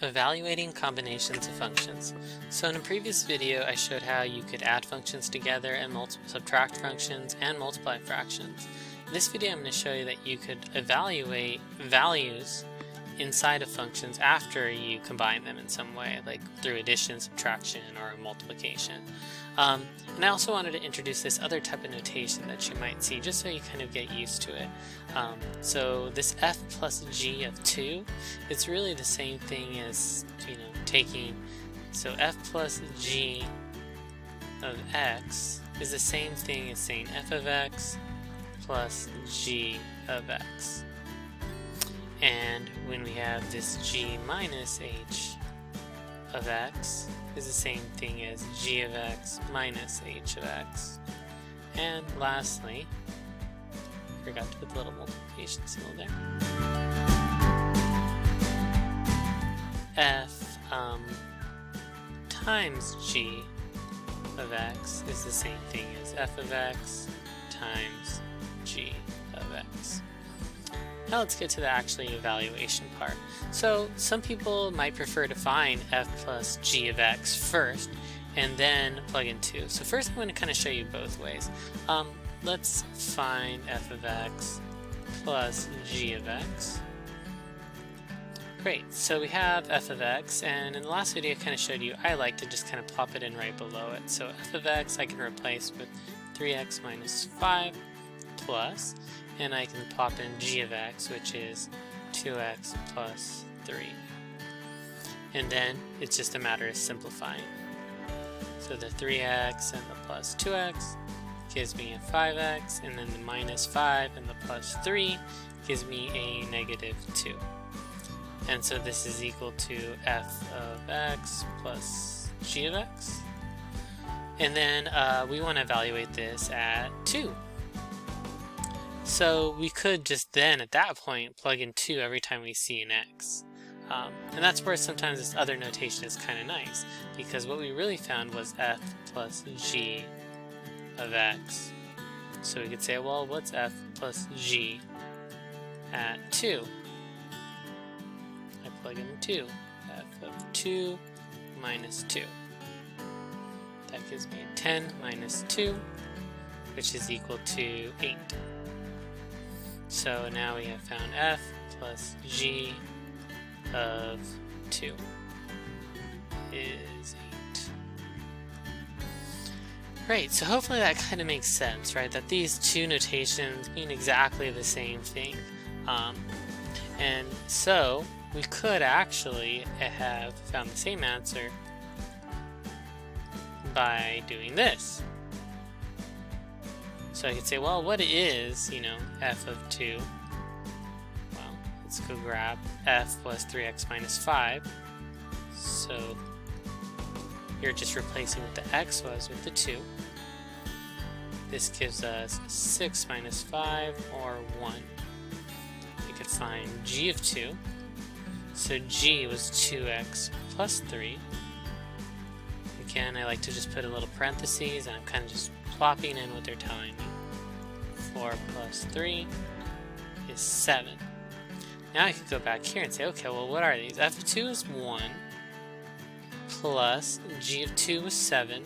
Evaluating combinations of functions. So in a previous video I showed how you could add functions together and subtract functions and multiply fractions. In this video I'm going to show you that you could evaluate values inside of functions after you combine them in some way, like through addition, subtraction, or multiplication. And I also wanted to introduce this other type of notation that you might see, just so you kind of get used to it. So this f plus g of 2, it's really the same thing as, taking, so f plus g of x is the same thing as saying f of x plus g of x. And when we have this g minus h of x is the same thing as g of x minus h of x. And lastly, forgot to put the little multiplication symbol there. F times g of x is the same thing as f of x times g of x. Now let's get to the actually evaluation part. So some people might prefer to find f plus g of x first and then plug in 2. So first I'm going to kind of show you both ways. Let's find f of x plus g of x. Great, so we have f of x, and in the last video I kind of showed you I like to just kind of plop it in right below it. So f of x I can replace with 3x minus 5 plus, and I can pop in g of x, which is 2x plus 3. And then it's just a matter of simplifying. So the 3x and the plus 2x gives me a 5x, and then the minus 5 and the plus 3 gives me a negative 2. And so this is equal to f of x plus g of x. And then we want to evaluate this at 2. So we could just then, at that point, plug in 2 every time we see an x. And that's where sometimes this other notation is kind of nice, because what we really found was f plus g of x. So we could say, well, what's f plus g at 2? I plug in 2. F of 2 minus 2. That gives me 10 minus 2, which is equal to 8. So now we have found f plus g of 2 is 8. Great, so hopefully that kind of makes sense, right? That these two notations mean exactly the same thing. And so we could actually have found the same answer by doing this. So I could say, well, what is, f of 2? Well, let's go grab f plus 3x minus 5. So you're just replacing what the x was with the 2. This gives us 6 minus 5, or 1. We could find g of 2. So g was 2x plus 3. Again, I like to just put a little parentheses, and I'm kind of just plopping in what they're telling me. 4 plus 3 is 7. Now I could go back here and say, okay, well, what are these? f of 2 is 1, plus g of 2 was 7,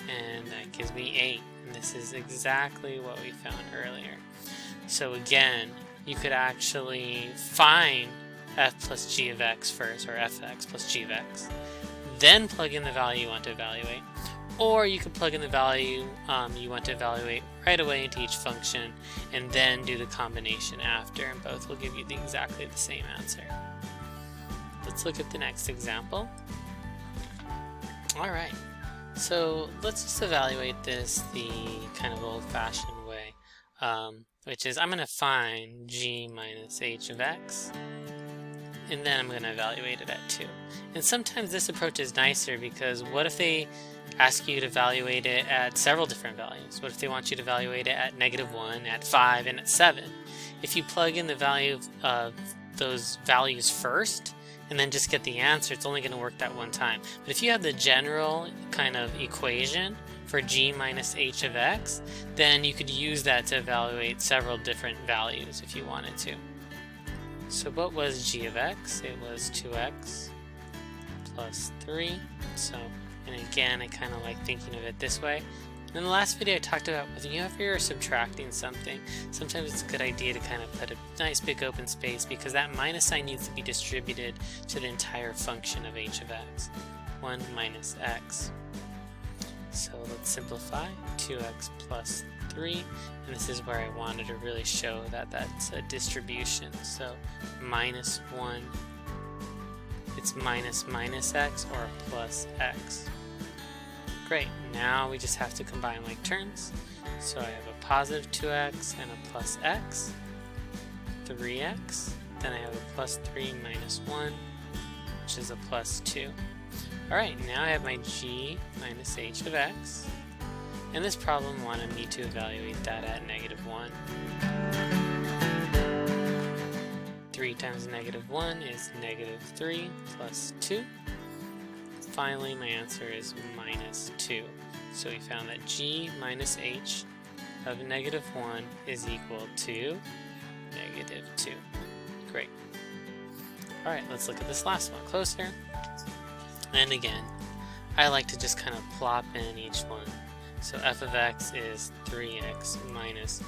and that gives me 8. And this is exactly what we found earlier. So again, you could actually find f plus g of x first, or f of x plus g of x, then plug in the value you want to evaluate. Or you could plug in the value you want to evaluate right away into each function and then do the combination after, and both will give you exactly the same answer. Let's look at the next example. Alright, so let's just evaluate this the kind of old-fashioned way, which is I'm going to find g minus h of x, and then I'm going to evaluate it at 2. And sometimes this approach is nicer, because what if they ask you to evaluate it at several different values? What if they want you to evaluate it at -1, at 5, and at 7? If you plug in the value of those values first and then just get the answer, it's only going to work that one time. But if you have the general kind of equation for g minus h of x, then you could use that to evaluate several different values if you wanted to. So what was g of x? It was 2x plus 3. So, and again, I kind of like thinking of it this way. In the last video I talked about whenever you're subtracting something, sometimes it's a good idea to kind of put a nice big open space because that minus sign needs to be distributed to the entire function of h of x. 1 minus x. So let's simplify. 2x plus 3, and this is where I wanted to really show that that's a distribution. So minus 1, it's minus minus x or plus x. Great, now we just have to combine like terms. So I have a positive 2x and a plus x, 3x, then I have a plus 3 minus 1, which is a plus 2. Alright, now I have my g minus h of x, and this problem wanted me to evaluate that at -1. 3 times -1 is -3 plus 2. Finally, my answer is minus 2. So we found that g minus h of -1 is equal to -2. Great. Alright, let's look at this last one closer. And again, I like to just kind of plop in each one. So f of x is 3x minus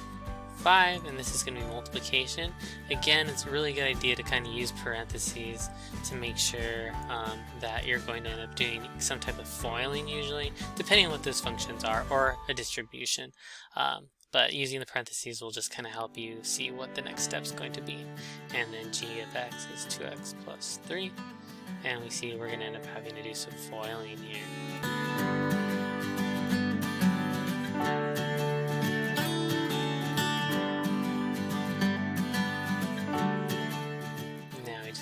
5, and this is going to be multiplication. Again, it's a really good idea to kind of use parentheses to make sure that you're going to end up doing some type of foiling usually, depending on what those functions are, or a distribution. But using the parentheses will just kind of help you see what the next step is going to be. And then g of x is 2x plus 3, and we see we're going to end up having to do some foiling here.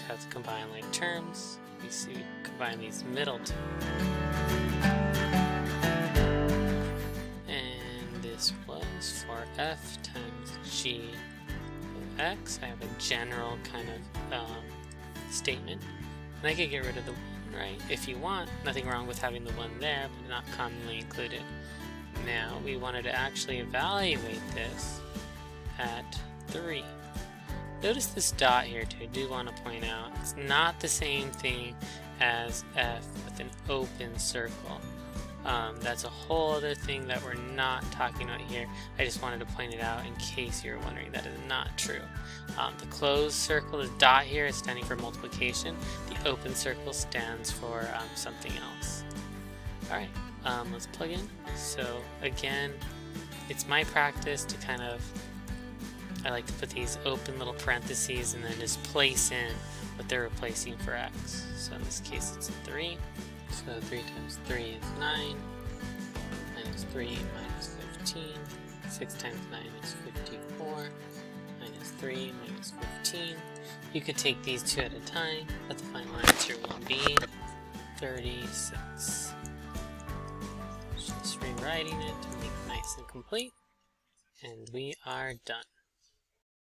Have to combine like terms. We see we combine these middle two. And this was for f times g of x. I have a general kind of statement. And I could get rid of the 1, right? If you want, nothing wrong with having the 1 there, but not commonly included. Now we wanted to actually evaluate this at 3. Notice this dot here too. I do want to point out it's not the same thing as f with an open circle. That's a whole other thing that we're not talking about here. I just wanted to point it out in case you're wondering. That is not true. The closed circle, the dot here, is standing for multiplication. The open circle stands for something else. Alright, let's plug in. So again, it's my practice to kind of I like to put these open little parentheses and then just place in what they're replacing for x. So in this case it's 3. So 3 times 3 is 9, minus 3 minus 15. 6 times 9 is 54, minus 3 minus 15. You could take these two at a time, but the final answer will be 36. Just rewriting it to make it nice and complete. And we are done.